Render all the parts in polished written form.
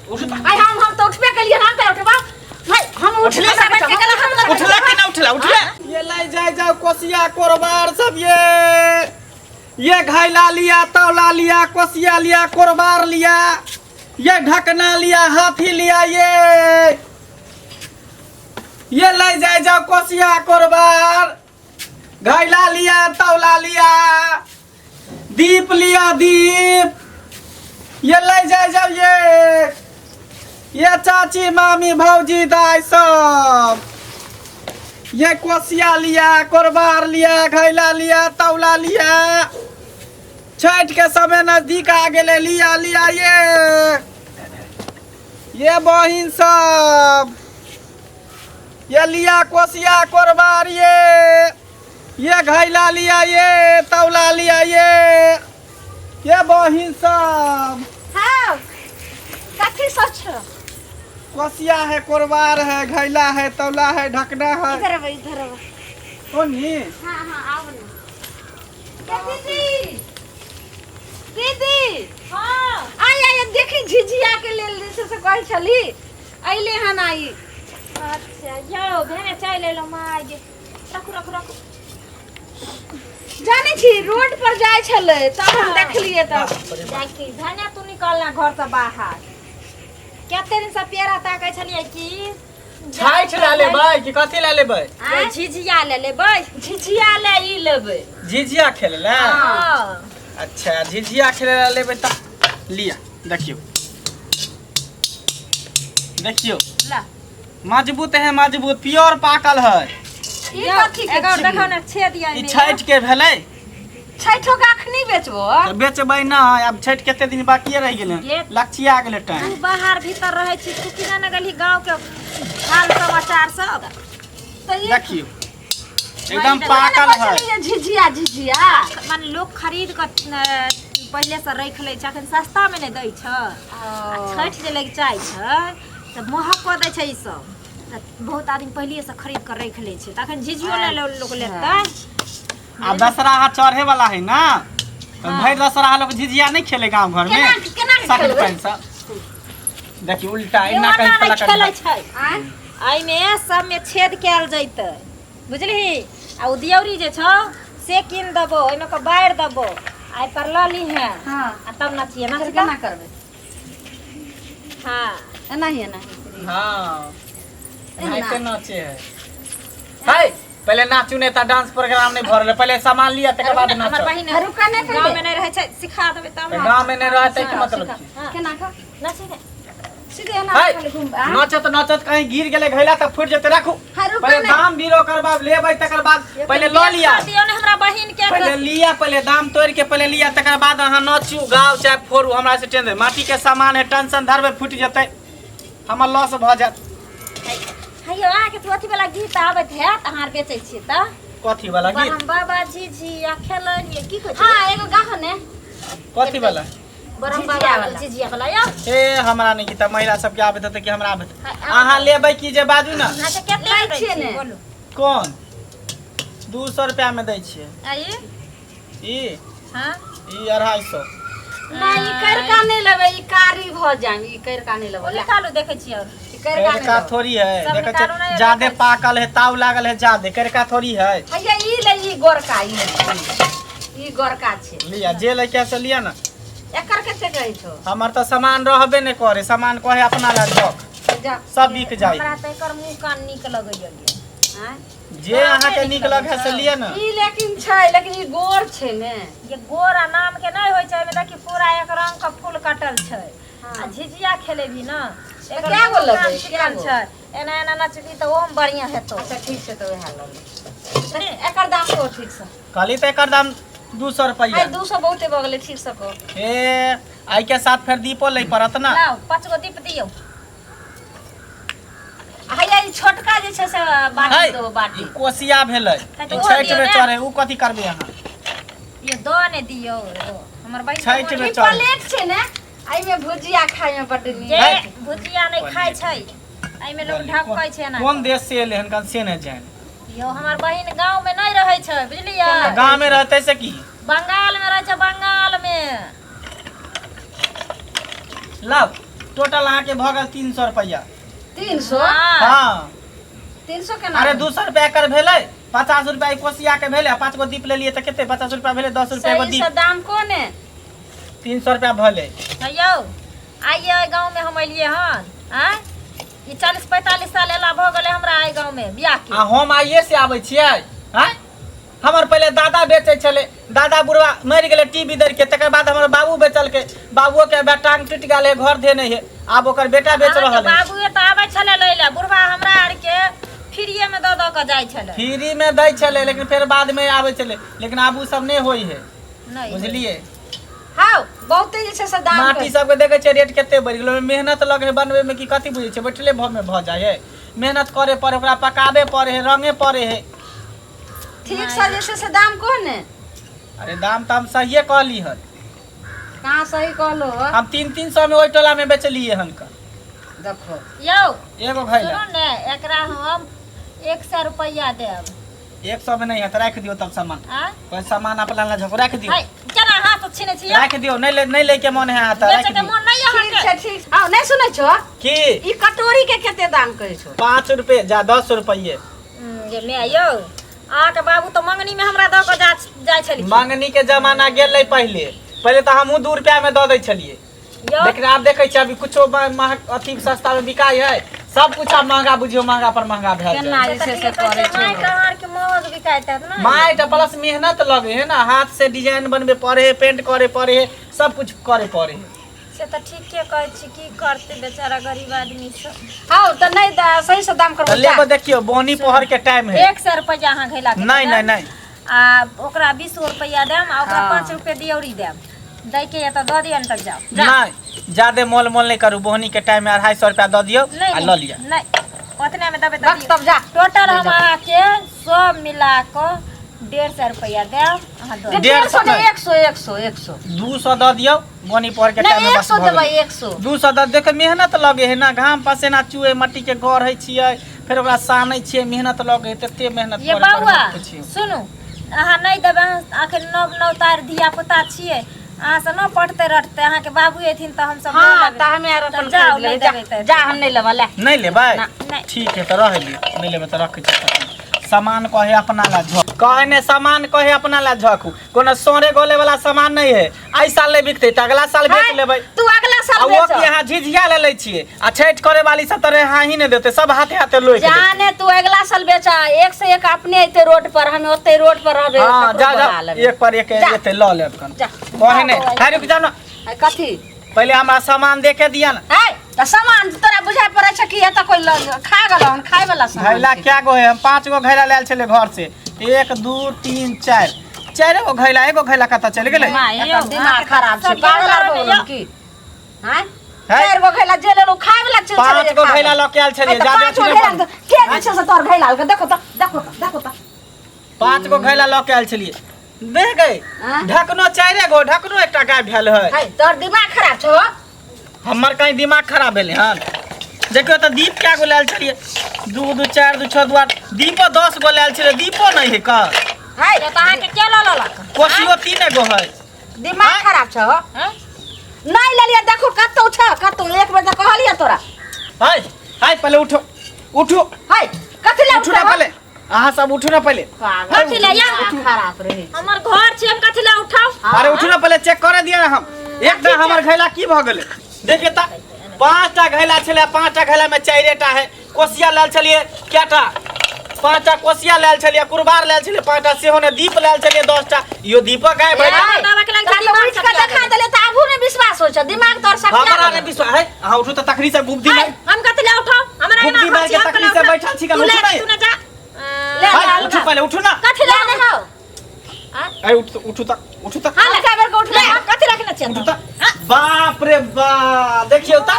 आई हम तो उठबे के लिए हम पे उठबा भाई हम उठले से बैठ के हम उठला कि ना उठला ये ले जाओ कोसिया कोरबार सब ये घायला लिया तौला लिया कोसिया लिया कोरबार लिया ये ढकना लिया हाथी लिया ये ले जाओ कोसिया कोरबार घायला लिया तौला लिया दीप लिया दीप ये ले जाओ ये चाची मामी भौजी दाई सब ये कोसिया लिया कोरबार लिया घैला लिया तौला लिया छठ के समय नजदीक आ गए लिया ये बहिन सब ये लिया कोसिया कोरबार ये घैला लिया ये तौला लिया ये बहिन सब हां कथि सोच कोसिया है कोरबार है घैला है तौला है ढकना है इधर कोनी हां आओ ना दीदी हां आई देखी झिझिया के लेल से कह चली आइले हन आई अच्छा जाओ भेने चाय ले लो माय जे रखो जाने छी रोड पर जाय छले त हम देखलिए त देखी धनिया तू निकलना घर से बाहर केते दिन से पेरा ताकै छलिए कि छाइछ ला लेबै कि कथि ला लेबै झिझिया ले लेबै झिझिया ले ई लेबै झिझिया खेले ला हां अच्छा झिझिया खेले ला लेबै त लिया देखियो ला मजबूत है मजबूत प्योर पाकल है ई कथि के देखौ ना छेद दिया ई छठ के भेलै छठो का अखनी बेचबो त बेचबै ना अब छठ केते दिन बाकी रह गेलै लक्ष्य आ गेलै टाइम तू बाहर भीतर रहै छी तू किना न गली गांव के हाल समाचार सब त ये देखियो एकदम पाकल है झिझिया मान लोग खरीद क पहले से रख ले छ अखन सस्ता में नै दै छ छठ जे लग चाहि छ त महग क दै छ ई सब बहुत आदमी पहले से खरीद कर रख ले छ त अखन झिझियो ले लोग लेतै आ दशहरा चढ़े वाला है ना तो भाई दशहरा लोग झिझिया नहीं खेले गांव घर में साइकिल पेन से देखिए उल्टा इना कहीं पलट खेलै छै आई में सब में छेद कैल जैते बुझली आ उदियौरी जे छ से किन दबो ओइ में को बाइर दबो आई पर ल ली है हां आ तब नचिए ना केना करबे हां एना हां ऐसे नाचे है हाय पहले नाचू नहीं था डांस प्रोग्राम नहीं भरले पहले सामान लिया तकर बाद नाच हमर बहिन रुकने गांव में नहीं रहै छै सिखा देबे तब गांव में नहीं रहते के मतलब केना का नाचे दे सीधे ना घूम नाचत नाचत कहीं गिर गेले घैला त फुट जते राखू पहले दाम बीरो करबा लेबै तकर बाद पहले ल लिया दियो ने हमरा बहिन के पहले लिया पहले दाम तोड़ के पहले लिया तकर बाद अहां नाचू गाव चाहे फोड़ू हमरा से टेंशन माटी के सामान है टेंशन धरबे फुट जते हमर लॉस भ जात हैयो आके तू अथी वाला गीत आबत है तहार बेचै छी त कथी वाला गीत हम बाबा झिझिया खेलनिए की कहै छै हां एगो गाहन है कथी वाला बरम बाबा वाला झिझिया वाला या ए हमरा नहीं गीत महिला सब के आबत त कि हमरा आबत अहां लेबै की जे बाजू ना ना त केतना दै छियै बोलू कोन 200 रुपया में दै छियै आई ई हां ई 250 नहीं कर का नहीं लेबै ई कारी भ जाम ई कर का नहीं लेबै निकालू देखै छी और करका थोड़ी है देखे छ ज्यादा पाकल है ताव लागल है ज्यादा करका थोड़ी है भैया ई ले ई गोरका ई गोरका छै लिया जे लइका से लिया ना एकर कते कहै छो हमर त सामान रहबे नहीं करे सामान कहे अपना ला रख सब बिक जाई हमरा त एकर मुंह कान निक लगैय हां जे अहाँ के निक लगे से लिया ना ई लेकिन छै लेकिन ई गोर छै ने ये गोरा नाम के नहीं होय छै में देखि पूरा एक रंग का फूल कटल छै आ झिझिया खेले भी ना क्या बोल छै एना एना नचबी त ओम बढ़िया हेतो अच्छा ठीक छै त वह ल एकर दाम तो ठीक से खाली त एकर दाम 200 रुपया 200 बहुते भ गेलै ठीक से को ए आई के साथ फिर दीपो ले परत ना लाओ 5 गो दीप दियो हैया ई छोटका जे छै से बाटी दो बाटी कोसिया भेलै तो छठ में चढ़े उ कथि करबे अहाँ ये दो ने दियो हमर भाई छठ में चढ़े प्लेट छै ने आई में भुजिया खाय में बड नीक भुजिया नहीं खाय छै आई में लोग ढकै छै ना कोन देश से एले हन से न जान यो हमर बहिन गांव में नहीं रहै छै बुझलियै गांव में रहते से की बंगाल में रहै छै बंगाल में लाओ टोटल अहाँ के भ गेल 300 रुपया। 300 हाँ 300 केना? अरे 200 रुपया कर भेले, 50 रुपया कोसिया के भेले, 5 गो दीप ले लिए तो केते 50 रुपया भेले, 10 रुपया एगो सही से दीप, दाम कोन है 300 रुपया भले। यौ आइए गांव में हम अलिए हन आय ई 40-45 साल एला भ गेले हमरा आइ गांव में बियाह के। आ हम आइए से आबै छियै हैं। हमर पहले दादा बेचे छले, दादा बुढ़वा मर गेले टीबी दर के, तकर बाद हमर बाबू बेचल के, बाबुओ के टांग टूट गेले, घर दे नहीं है, अब ओकर बेटा बेच रहल है। बाबूए त आबै छले लैले, बुढ़वा हमरा आर के फ्रीए में द के जाय छले, फ्री में दै छले, लेकिन फिर बाद में आबै छले, लेकिन अब उ सब नहीं होई है, नहीं बुझलिए। हां बहुते जे छै से दाम माटी सब के देखे छै रेट केते बढ़ गेलो, मेहनत लगे बनवे में की कथि बुझे छै, बैठले भ जाय है, मेहनत करे पड़े, ओकरा पकाबे पड़े है, रंगे पड़े है। ठीक से जे छै से दाम कोन है? अरे दाम त हम सहिए कहली हन, कहां सही कहलो? हम 300 में ओइ टोला में बेचलिए हन का। देखो यौ एगो घैला सुनो ने, एकरा हम 100 रुपया देब। 100 में नहीं है तो रख दियो तब सामान, आ कोई सामान अपना ला झको रख दियो, हाय केना हाथ छीने छियै? रख दियो, नहीं ले के मन है आता रख बेचे के दियो। मन नहीं है ठीक छै ठीक। हां नहीं सुनै छो की ई कटोरी के कते दाम कहै छो? 5 रुपए जा 10 रुपये। ये मैं यौ आके बाबू तो मंगनी में हमरा द के जाय छली। मंगनी के जमाना गेलै पहले तो हमहू 2 रुपया में दे दै छलिए, यौ लेकिन आप देखे छी अभी कुछो अथी सस्ता में बिकाई है, सब कुछ अब महंगा बुझियो, महंगा पर महंगा भेल केना जाय। जे छै से करे छो? माय कहार के महग बिकाइत है ना। माइट प्लस मेहनत लगे है ना, हाथ से डिजाइन बनबे पड़े है, पेंट करे पड़े है, सब कुछ करे पड़े है। से तो ठीके कहै छी, की करते बेचारा गरीब आदमी सब। हां त नहीं सही से दाम करबो। लेबो देखियो बोनी पहर के टाइम है। 100 रुपया अहाँ घैला के नहीं देब। नहीं नहीं आ ओकरा 20 रुपया देम, आ ओकरा हाँ। 5 रुपया दियौरी देम, दै के या त द दियन तक जाओ। नहीं ज्यादा मोल नहीं करू, बोहनी के टाइम में 250 रुपया दे दियो आ ल लिया। नहीं ओतने में दबे बस तब जा। टोटल हम आके सब मिला के 150 रुपया देम, अहाँ दो 150 नहीं 100 200 दे दियो बोनी पहर के टाइम नहीं में, बस 100 भऽ देबै गेलै। 100। 200 दे देख मेहनत लगे है ना, घाम पसेना चुए, मट्टी के घर है छियै, फिर ओकरा सानै छियै, मेहनत लगे है, तते मेहनत ये करे बउआ पड़ै छै। सुनू, अहाँ नहीं देबै, आखिर नव तार धिया पुता छियै, अहाँ से न पढ़ते रटते, अहाँ के बाबू एथिन त हम सब हां त हमें आर अपन जाओ, खरीद नहीं लेबै। देबै त जा हम नहीं लेबा ले। नहीं लेबै नहीं। ठीक है तो रह लियो, नहीं लेबै तो रख छै। सामान कहे अपना ला झक, कहे ने सामान कहे अपना ला झकू, कोनो सोरे गोले वाला सामान नहीं है। आई साल ले बिकते त अगला साल बेच लेबै। तू अगला साल आ वो बेच। कि यहाँ झिझिया ले लै छियै, आ छठ करे वाली सब तरह यहाँ ही नहीं देते, सब हाथे हाथे लोइ के देते। जाने तू अगला साल बेचा, एक से एक अपने अइते रोड पर, हम ओते रोड पर रहबे। हाँ ककरो जा बना जा लेबै। एक पर एक जा। एते ल लेब कन जा। कहे ने है रुक जा ना, आई कथी पहले हमरा सामान दे के दिया ना। है त सामान तोरा बुझा पड़े छै कि एत कोई खा गेलन, खाय वाला सामान घैला क्या गो है, हम 5 गो घैला लेल छले घर से, 1 2 3 4 4 गो घैला, एगो घैला कत चल गेलै। एकर दिमाग खराब छै, सब पागल आर सब बोलन की हैं? है? 4 गो घैला जे लेलो खाय वाला चीज 5 गो घैला ल के आयल छलिए, जादे छे छले के जे छै से तोर घैला के देखो त देखो त 5 गो घैला ल के आयल छलिए, दे गए हाँ? ढकनो 4 गो, ढकनो एकटा गाय भेल है। है तोर दिमाग खराब छौ। हमर कहीं दिमाग खराब भेले हन। देखियो त दीप क्या गो लेल छलिए, 2 2 4 2 6 2 8 दीपो 10 गो लेल छलिए, दीपो नहीं है का, है त अहाँ के के ल लक कोसियो 3 गो है। दिमाग खराब छौ। हैं? नहीं लेलिए, देखो कतौ छ, कतौ एक बेर त कहलिए तोरा। हाय हाय पहले उठो उठो है कथि ले उठो ना पहले, अहाँ सब उठो ना पहले। कथी ले या? खराब रहे। हमर घर छै, हम कथी ले उठाऊ? अरे उठो ना पहले, चेक कर दिया हम। एकटा हमर घैला की भ गेलै देखिए त, 5टा घैला छले, 5टा घैला में 4टा है। कोसिया लेल छलिए केटा, 5टा कोसिया लेल छलिए, कुरबार लेल छलिए 5टा, सेहो ने दीप लेल छलिए 10टा। यो दीपक गाय भाई दावा के लग ताले उठ के देखा देले त आबू ने विश्वास हो छ, दिमाग तोर सब हमरा ने विश्वास है। अहाँ उठो त तखनी से बुद्धि नहीं, हम कथी ले उठाऊ? हमरा बुद्धि नहीं के तखनी से बैठल छी, उठो नहीं। तू ने जा ले हाय उठो पहले, उठो ना। कथी ले ने हो? ए उठो त उठो त हां लगा बेर को उठ ले। कथी रखना चाहिए उठो त। बाप रे बाप, देखियो त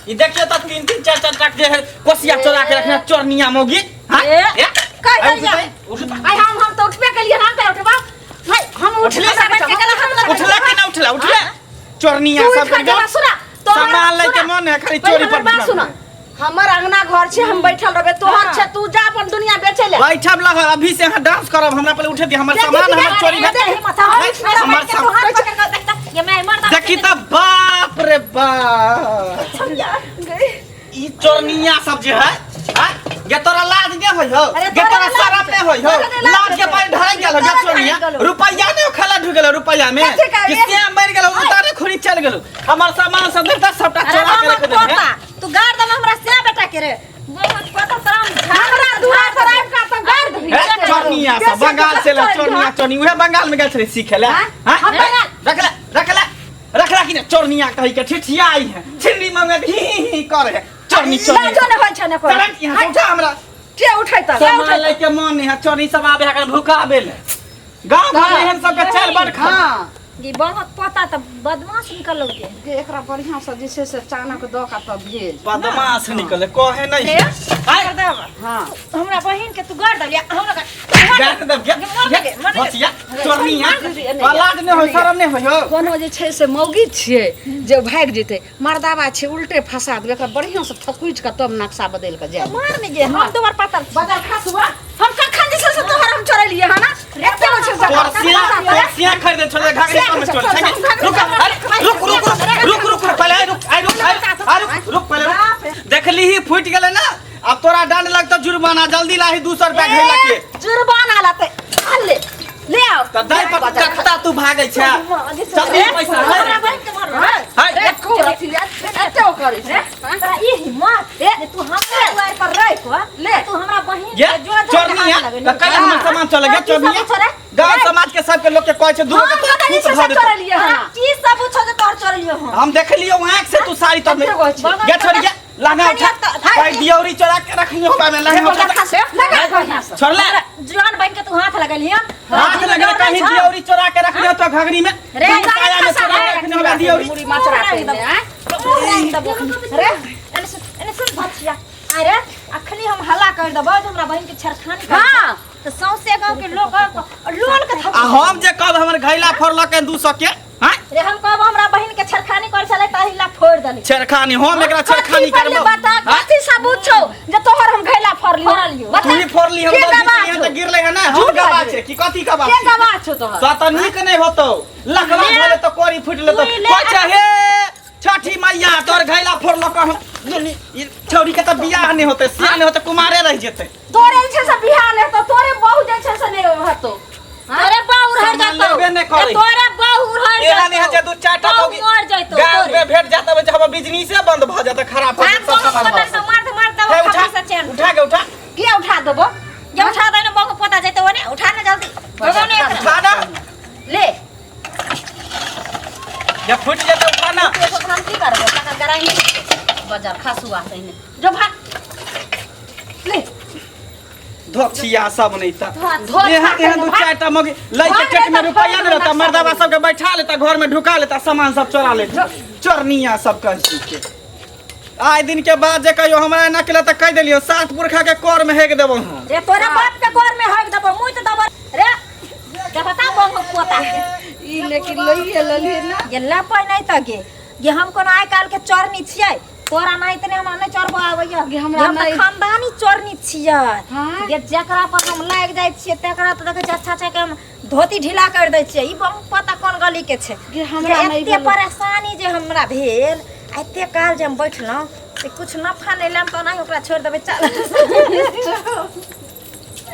ई देखियो त 3 3 4 4 टक जे है कोसिया चोरा के रखना, चोरनिया मोगी। हां ए, काय उठो करिया? त, उठो त। आई हम तो उठबे के लिए, हम पे उठबा। भाई हम उठले उठले बैठ के गला हम उठला के ना उठला, उठले चोरनिया तू सब उठ के जा सुना। सामान लेके मन है खाली चोरी पर बात सुना। हमर अंगना घर छे, हम बैठल रहबे, तोहर छे, तू जा अपन दुनिया बेचे ले। बैठब लग अभी से यहाँ डांस करब, हमरा पहले उठे दी, हमर सामान हमर चोरी भेल। हमर सामान ये मैं मर्दा देखी त बाप रे बाप ई चोरनिया सब जे है हां ये तोरा लाज ने होय हो ये तोरा शरम ने होय हो लाज के पाई ढाई गेल हो चोरनिया रुपया ने खला ढु गेल रुपया में किसे मर गेल उतारे खुरी चल गेल हमर सामान सब देखता सबटा चोरा के रख दे तू गाड़ दम हमरा से बेटा के रे बहुत पता शरम हमरा दुआर पर आइब का त गाड़ दे चोरनिया सब बंगाल से चोरनिया चोरनी उहे बंगाल में गेल छे सीखे ले हां रखला कि ने चोरनिया कहि के ठिठिया आई है छिन्नी मंगे ही करे चोरनी चोरनी लाजो ने होय छ ने कोई यहां उठा हमरा के उठाई त सामान लेके मन नहीं है चोरी सब आबे है भूखा बेल गांव में एहन सब के चल बड़ खा ये बहुत पता त बदमाश निकल लगे के एकरा बढ़िया से जे छै से चानक द का त भेज बदमाश निकले कहे नहीं कर दे हां हमरा बहिन के तू गाड़ दलिया हमरा गाड़ दे बचिया चोरनिया लाज ने हो शरम ने हो कोनो जे छै से मौगी छियै जे भाग जेतै मर्दावा छै उल्टे फसा देबै एकरा बढ़िया से ठकुइच के तब नक्शा बदल के जाय मार ने गे हम तोहर पता बाजार खासुआ हम कखन जे छै से तोहर हम चोरलिए हना एते हो छै कुर्सियां खरीदे छोड़ घाघरी में छोड़ रुक पहले रुक पहले देखली ही फूट गेले ना अब तोरा दंड लगता जुर्माना जल्दी लाही 200 रुपया घेला के जुर्माना लाते ले आओ त दई पर कखता तू भागै छ जल्दी पैसा हमरा बहिन के मार है देखो रखी एते ओ करै छै तोरा ई हिम्मत जे तू हमरा दुआर पर रह को ले तू हमरा बहिन ये चोरनिया त कल हमर सामान चले गे चोरनिया गांव समाज के सब के लोग के कहै छै दूर के खूब भर चोरलिए हना की सब पूछो जे तोहर चोरलियो हम हम देखलियो आंख से तू सारी तब गे छोड़िए लाना उठा भाई दियौरी चोरा के रखियो का में लाना उठा छोड़ ले जवान बहन के तू हाथ लगलियो हाथ लगे कहीं दियौरी चोरा के रखलियो तो घघरी में रे काया में चोरा के रखने वाला दियौरी मुड़ी माचरा के रे एने सुन भछिया अरे अखनी हम हल्ला कर दबो जे हमरा बहन के छरखानी हां तो सौसे गांव के लोग लोन के आ हम जे कब हमर घैला फोड़ल के 200 के हां रे हम कहब हमरा बहन के छरखानी कर चले ताहिला फोड़ दली छरखानी हम एकरा छरखानी करबो बता कथि सबूत छौ जे तोहर हम घैला फोड़ लियो तू ही फोड़ली हम तो गिरले है ना हम गवा छे की कथि का बात के गवा छौ तोहर त निक नहीं होतो लखवा भले तो कोरी फुटले तो कोचा हे छठी मैया तोर घैला फोड़ल का छौरी के त बियाह नहीं होते सिया नहीं होते कुमारे रह जेते तोरे जे से बियाह ले तो तोरे बहु जे से से नहीं हतो अरे बाऊ रह जातो तोरे बाऊ रह एरा नहीं है जे दू चाटा लोग मर जातो गांव में भेट जाता बे हम बिजनेस बंद भ जाता खराब हो जाता सब मारते उठा चैन उठा के उठा के उठा देबो ये उठा देने बहु पता जैते ओने उठा ना जल्दी भगवान एक उठा ना ले ये फुट जाता उठा ना तो हम की करबो टका गराही बाजार खासुआ तइने जो भाग ले धोखिया सब नहीं था धो यहाँ दू चारटा मगे लई के टेक में रुपया न रहता मर्दावा सब के बैठा लेता घर में ढुका लेता सामान सब चोरा लेता चोरनिया सब कह के आए दिन के बाद जे कहियो हमरा ना केला त कह देलियो सात पुरखा के कर में हेक देबो हम रे तोरा बाप के घर में हक दबो मुई त दबो रे क्या बता बहु पोता ई लेकिन लइए लली ना ये लपै नहीं त गे ये हम कोन आइ काल के चोरनी छियै तोरा नहीं तने हमरा नहीं चोरबो आबैया गे हमरा नहीं खानदानी चोरनी छियै हां ये जकरा पर हम लाग जाय छियै तकरा त देखे अच्छा अच्छा के हम धोती ढीला कर दै छियै ई बहु पता कोन गली के छै गे हमरा नहीं एते परेशानी जे हमरा भेल एते काल जे हम बैठलौ से कुछ नफा नहीं लेम त नहीं ओकरा छोड़ देबै चल